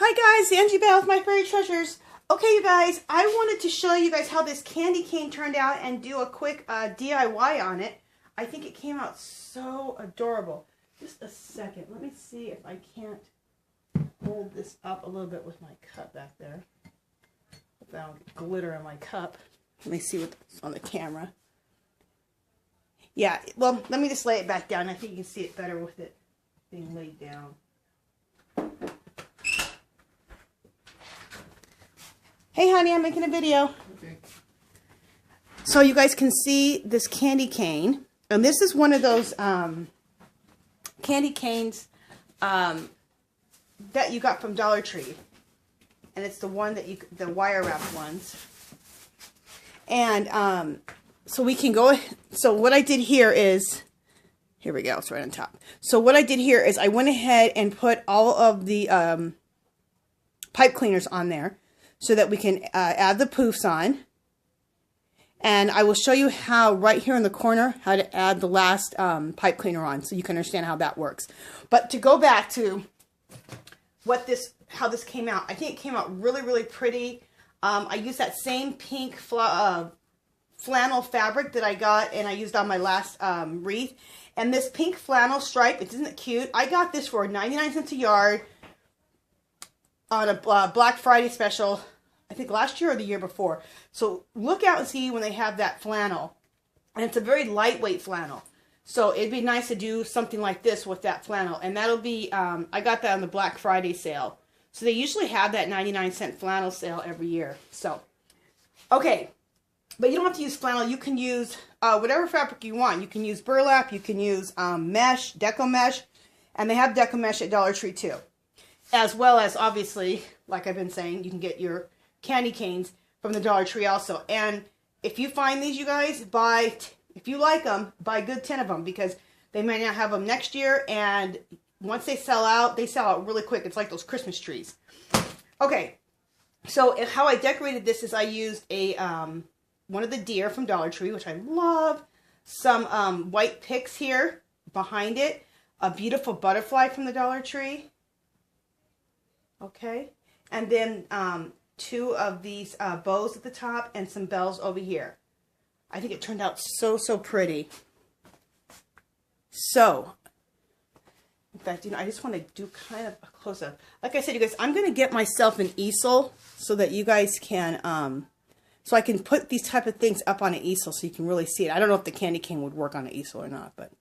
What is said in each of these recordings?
Hi guys, Angie Bell with My Fairy Treasures. Okay you guys, I wanted to show you guys how this candy cane turned out and do a quick DIY on it. I think it came out so adorable. Just a second, let me see if I can't hold this up a little bit with my cup back there. Hope I don't get glitter on my cup. Let me see what's on the camera. Yeah, well, let me just lay it back down. I think you can see it better with it being laid down. Hey honey, I'm making a video. Okay. So you guys can see this candy cane. And this is one of those candy canes that you got from Dollar Tree. And it's the one that the wire wrapped ones. And so we can go, so what I did here is, here we go, it's right on top. So what I did here is I went ahead and put all of the pipe cleaners on there, so that we can add the poofs on. And I will show you how, right here in the corner, how to add the last pipe cleaner on, so you can understand how that works. But to go back to how this came out, I think it came out really, really pretty. I used that same pink flannel fabric that I got, and I used on my last wreath. And this pink flannel stripe, isn't it cute? I got this for 99 cents a yard on a Black Friday special, I think last year or the year before. So look out and see when they have that flannel. And it's a very lightweight flannel. So it'd be nice to do something like this with that flannel. And that'll be, I got that on the Black Friday sale. So they usually have that 99-cent flannel sale every year. So, okay. But you don't have to use flannel. You can use whatever fabric you want. You can use burlap. You can use mesh, deco mesh. And they have deco mesh at Dollar Tree too. As well as, obviously, like I've been saying, you can get your candy canes from the Dollar Tree also. And if you find these, you guys, if you like them, buy a good 10 of them, because they may not have them next year, and once they sell out really quick. It's like those Christmas trees. Okay, so how I decorated this is I used a one of the deer from Dollar Tree, which I love, some white picks here behind it, a beautiful butterfly from the Dollar Tree. Okay, and then two of these bows at the top and some bells over here. I think it turned out so, so pretty. So, in fact, you know, I just want to do kind of a close-up. Like I said, you guys, I'm going to get myself an easel so that you guys can, so I can put these type of things up on an easel so you can really see it. I don't know if the candy cane would work on an easel or not, but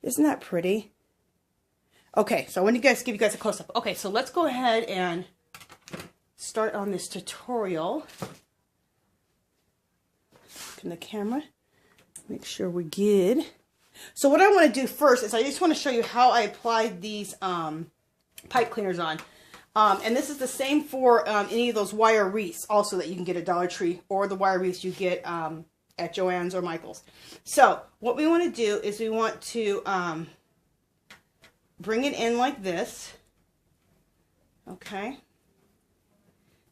isn't that pretty? Okay, so I want to give you guys a close-up. Okay, so let's go ahead and start on this tutorial. In the camera, make sure we're good. So what I want to do first is I just want to show you how I applied these pipe cleaners on. And this is the same for any of those wire wreaths also that you can get at Dollar Tree, or the wire wreaths you get at Joann's or Michael's. So what we want to do is we want to bring it in like this, okay,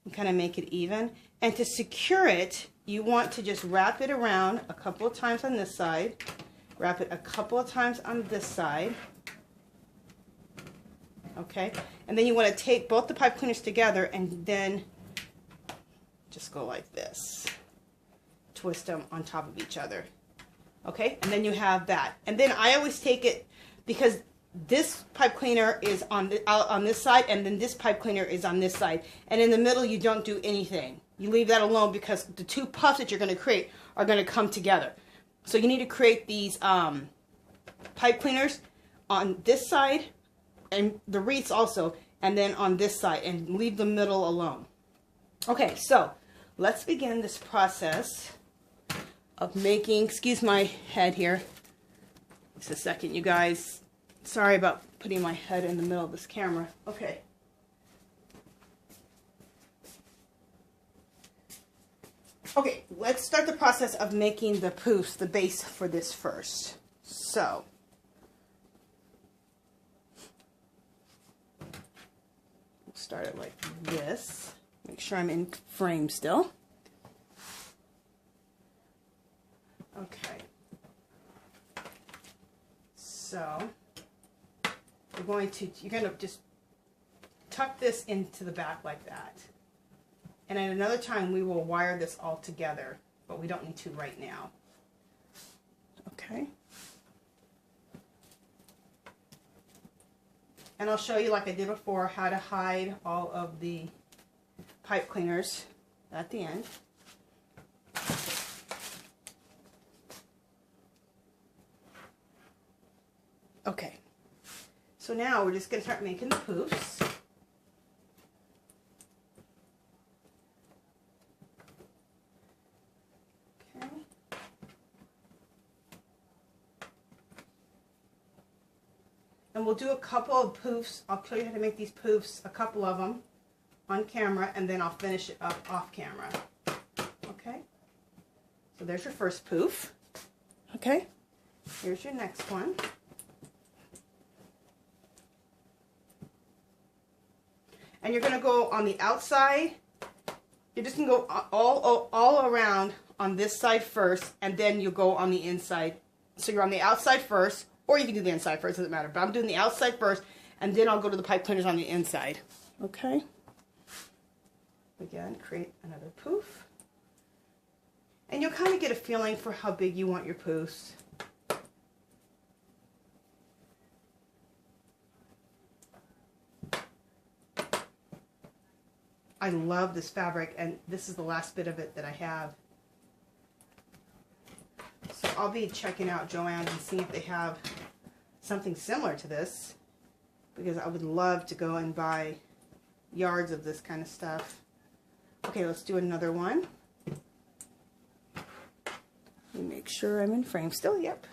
and kind of make it even. And to secure it, you want to just wrap it around a couple of times on this side, wrap it a couple of times on this side, okay, and then you want to take both the pipe cleaners together and then just go like this, twist them on top of each other, okay, and then you have that. And then I always take it, because this pipe cleaner is on this side, and then this pipe cleaner is on this side, and in the middle you don't do anything. You leave that alone, because the two puffs that you're going to create are going to come together. So you need to create these pipe cleaners on this side, and the wreaths also, and then on this side, and leave the middle alone. Okay, so let's begin this process of making, excuse my head here, just a second you guys. Sorry about putting my head in the middle of this camera. Okay. Okay, let's start the process of making the poofs, the base for this first. So, we'll start it like this. Make sure I'm in frame still. Okay. So, you're going to just tuck this into the back like that. And at another time we will wire this all together, but we don't need to right now. Okay. And I'll show you, like I did before, how to hide all of the pipe cleaners at the end. Okay, so now we're just going to start making the poofs. Okay. And we'll do a couple of poofs. I'll show you how to make these poofs, a couple of them on camera, and then I'll finish it up off camera. Okay, so there's your first poof. Okay, here's your next one. And you're going to go on the outside. You're just going to go all around on this side first, and then you go on the inside. So you're on the outside first, or you can do the inside first, doesn't matter. But I'm doing the outside first, and then I'll go to the pipe cleaners on the inside. Okay? Again, create another poof. And you'll kind of get a feeling for how big you want your poofs. I love this fabric, and this is the last bit of it that I have. So I'll be checking out Joann's and seeing if they have something similar to this, because I would love to go and buy yards of this kind of stuff. Okay, let's do another one. Let me make sure I'm in frame still. Yep.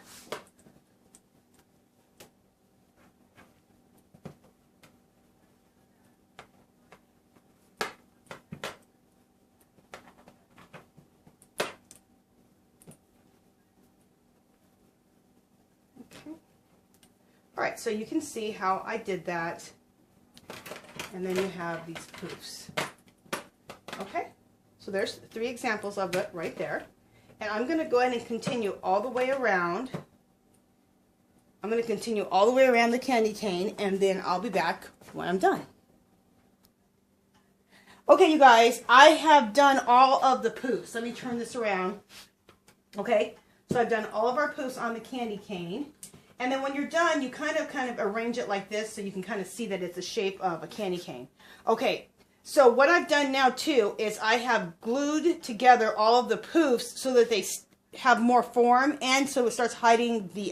Alright, so you can see how I did that, and then you have these poofs. Okay, so there's 3 examples of it right there, and I'm going to go ahead and continue all the way around. I'm going to continue all the way around the candy cane, and then I'll be back when I'm done. Okay, you guys, I have done all of the poofs. Let me turn this around. Okay, so I've done all of our poofs on the candy cane. And then when you're done, you kind of arrange it like this so you can kind of see that it's the shape of a candy cane. Okay, so what I've done now too is I have glued together all of the poofs so that they have more form, and so it starts hiding the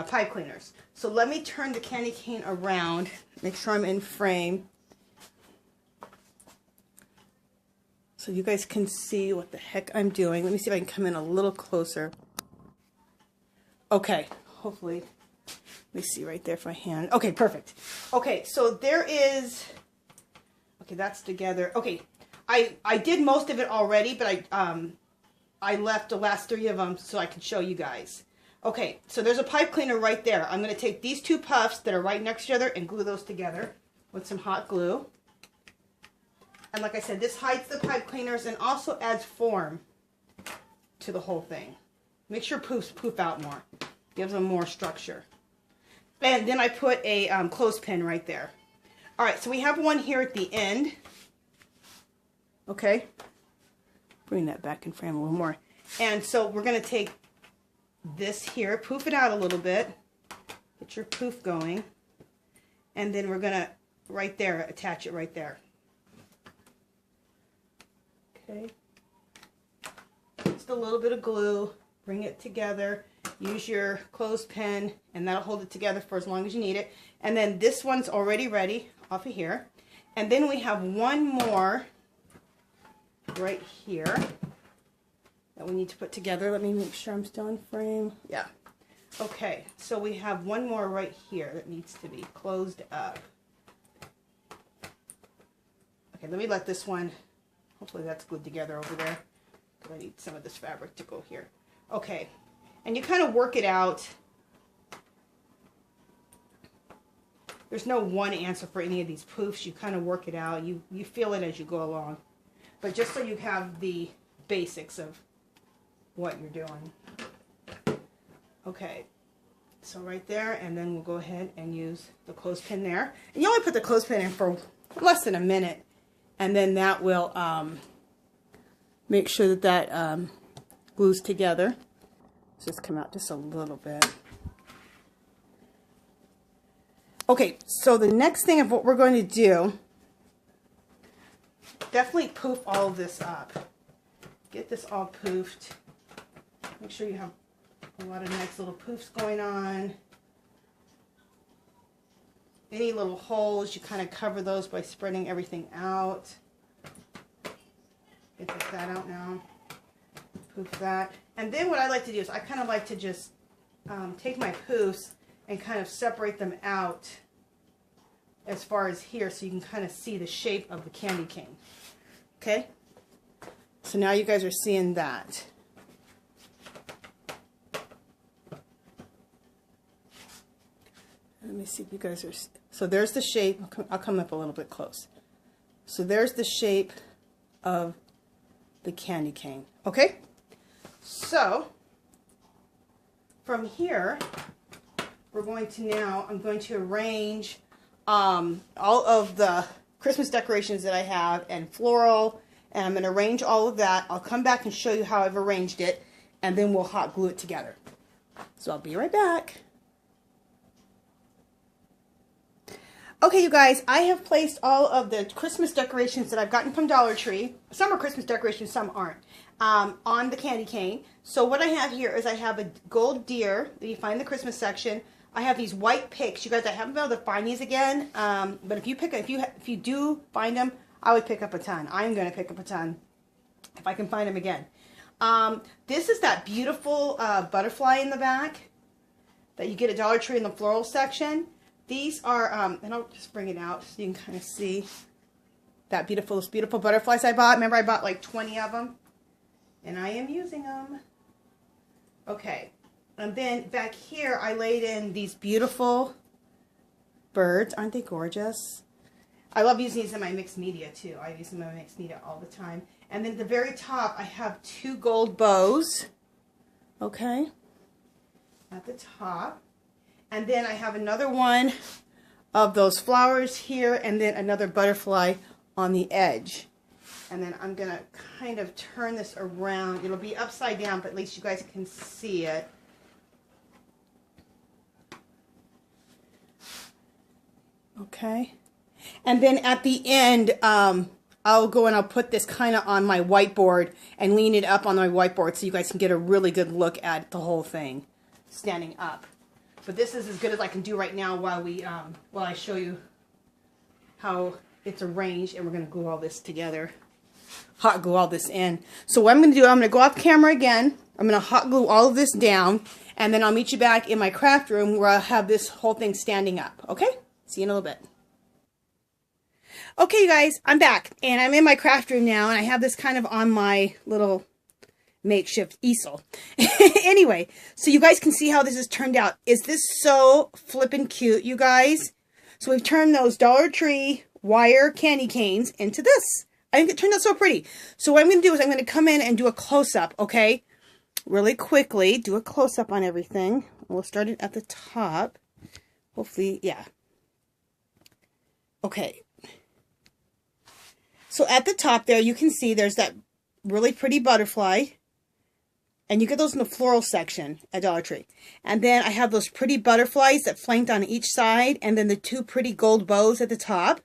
pipe cleaners. So let me turn the candy cane around, make sure I'm in frame, so you guys can see what the heck I'm doing. Let me see if I can come in a little closer. Okay, hopefully, let me see right there for my hand. Okay, perfect. Okay, so there is, okay, that's together. Okay, I did most of it already, but I left the last 3 of them so I could show you guys. Okay, so there's a pipe cleaner right there. I'm going to take these 2 puffs that are right next to each other and glue those together with some hot glue. And like I said, this hides the pipe cleaners and also adds form to the whole thing. Makes your poofs poof out more. Gives them more structure. And then I put a clothespin right there. Alright, so we have one here at the end. Okay. Bring that back in frame a little more. And so we're going to take this here, poof it out a little bit. Get your poof going. And then we're going to, right there, attach it right there. Okay. Just a little bit of glue. Bring it together, use your clothespin, and that'll hold it together for as long as you need it. And then this one's already ready off of here. And then we have one more right here that we need to put together. Let me make sure I'm still in frame. Yeah. Okay, so we have one more right here that needs to be closed up. Okay, let me let this one, hopefully that's glued together over there, because I need some of this fabric to go here. Okay, and you kind of work it out. There's no one answer for any of these poofs. You kind of work it out. You feel it as you go along. But just so you have the basics of what you're doing. Okay, So right there, and then we'll go ahead and use the clothespin there. And you only put the clothespin in for less than a minute, and then that will make sure that that glues together. Let's just come out just a little bit. Okay, so the next thing of what we're going to do, definitely poof all of this up. Get this all poofed. Make sure you have a lot of nice little poofs going on. Any little holes, you kind of cover those by spreading everything out. Get that out now. Poof that. And then what I like to do is I kind of like to just take my poofs and kind of separate them out as far as here so you can kind of see the shape of the candy cane. Okay? So now you guys are seeing that. Let me see if you guys are... So there's the shape. I'll come up a little bit close. So there's the shape of the candy cane. Okay? So from here, we're going to now, I'm going to arrange all of the Christmas decorations that I have and floral, and I'm going to arrange all of that. I'll come back and show you how I've arranged it, and then we'll hot glue it together. So I'll be right back. Okay, you guys, I have placed all of the Christmas decorations that I've gotten from Dollar Tree. Some are Christmas decorations, some aren't, on the candy cane. So what I have here is I have a gold deer that you find in the Christmas section. I have these white picks. You guys, I haven't been able to find these again, but if you do find them, I would pick up a ton. I'm going to pick up a ton if I can find them again. This is that beautiful butterfly in the back that you get at Dollar Tree in the floral section. These are, and I'll just bring it out so you can kind of see that those beautiful butterflies I bought. Remember, I bought like 20 of them, and I am using them. Okay, and then back here, I laid in these beautiful birds. Aren't they gorgeous? I love using these in my mixed media, too. I use them in my mixed media all the time. And then at the very top, I have 2 gold bows, okay, at the top. And then I have another one of those flowers here, and then another butterfly on the edge. And then I'm going to kind of turn this around. It'll be upside down, but at least you guys can see it. Okay. And then at the end, I'll go and I'll put this kind of on my whiteboard and lean it up on my whiteboard so you guys can get a really good look at the whole thing standing up. But this is as good as I can do right now while I show you how it's arranged, and we're going to glue all this together. Hot glue all this in. So what I'm going to do, I'm going to go off camera again. I'm going to hot glue all of this down, and then I'll meet you back in my craft room where I'll have this whole thing standing up. Okay? See you in a little bit. Okay, you guys, I'm back, and I'm in my craft room now, and I have this kind of on my little makeshift easel. Anyway, so you guys can see how this has turned out. Is this so flippin' cute, you guys? So we've turned those Dollar Tree wire candy canes into this. I think it turned out so pretty. So what I'm going to do is I'm going to come in and do a close-up, okay? Really quickly, do a close-up on everything. We'll start it at the top. Hopefully, yeah. Okay. So at the top there, you can see there's that really pretty butterfly. And you get those in the floral section at Dollar Tree. And then I have those pretty butterflies that flanked on each side. And then the 2 pretty gold bows at the top.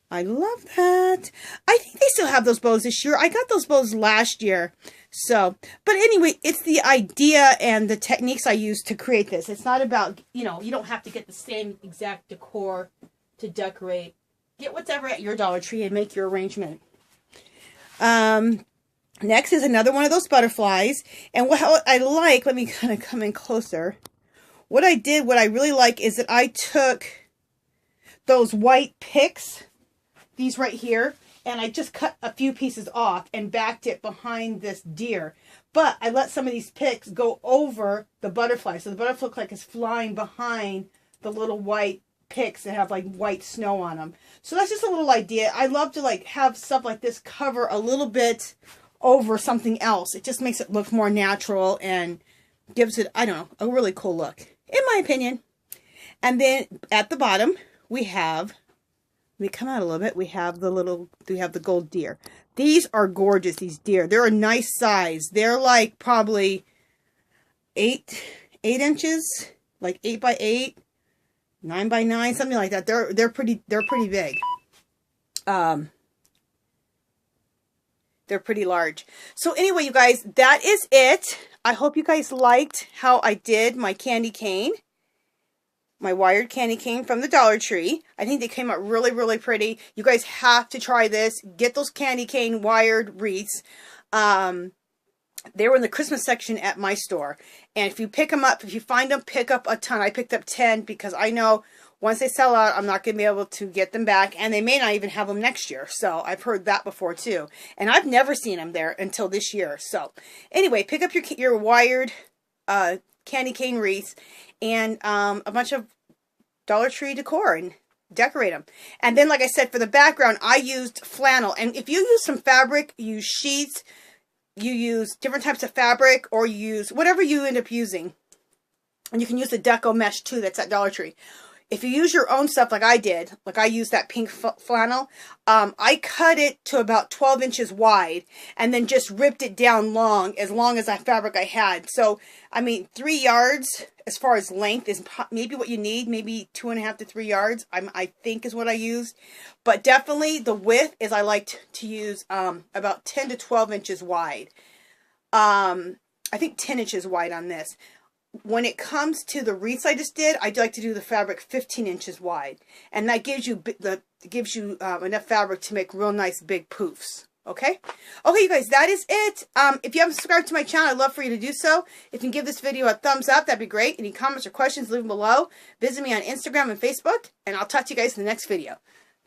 I love that. I think they still have those bows this year. I got those bows last year. So, but anyway, it's the idea and the techniques I use to create this. It's not about, you know, you don't have to get the same exact decor to decorate. Get whatever at your Dollar Tree and make your arrangement. Next is another one of those butterflies. And what I like, let me kind of come in closer. What I really like is that I took those white picks, these right here, and I just cut a few pieces off and backed it behind this deer. But I let some of these picks go over the butterfly. So the butterfly looks like it's flying behind the little white picks that have like white snow on them. So that's just a little idea. I love to like have stuff like this cover a little bit over something else. It just makes it look more natural and gives it, I don't know, a really cool look. in my opinion. And then at the bottom, we have, let me come out a little bit, we have the gold deer. These are gorgeous, these deer. They're a nice size. They're like probably 8 inches, like 8 by 8, 9 by 9, something like that. They're pretty big. They're pretty large. So anyway, you guys, that is it. I hope you guys liked how I did my candy cane. My wired candy cane from the Dollar Tree. I think they came out really, really pretty. You guys have to try this. Get those candy cane wired wreaths. They were in the Christmas section at my store. And if you pick them up, if you find them, pick up a ton. I picked up 10 because I know once they sell out, I'm not going to be able to get them back. And they may not even have them next year. So I've heard that before too. And I've never seen them there until this year. So anyway, pick up your wired candy cane wreaths and a bunch of Dollar Tree decor and decorate them. And then, like I said, for the background, I used flannel. And if you use some fabric, you use sheets, you use different types of fabric, or you use whatever you end up using. And you can use the deco mesh too that's at Dollar Tree. If you use your own stuff like I did, like I used that pink flannel, I cut it to about 12 inches wide and then just ripped it down long as that fabric I had. So, I mean, 3 yards as far as length is maybe what you need, maybe 2.5 to 3 yards, I think is what I used. But definitely the width is I like to use about 10 to 12 inches wide. I think 10 inches wide on this. When it comes to the wreaths I just did, I like to do the fabric 15 inches wide. And that gives you enough fabric to make real nice big poofs. Okay? Okay, you guys, that is it. If you haven't subscribed to my channel, I'd love for you to do so. If you can give this video a thumbs up, that'd be great. Any comments or questions, leave them below. Visit me on Instagram and Facebook, and I'll talk to you guys in the next video.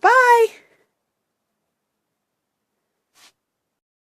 Bye!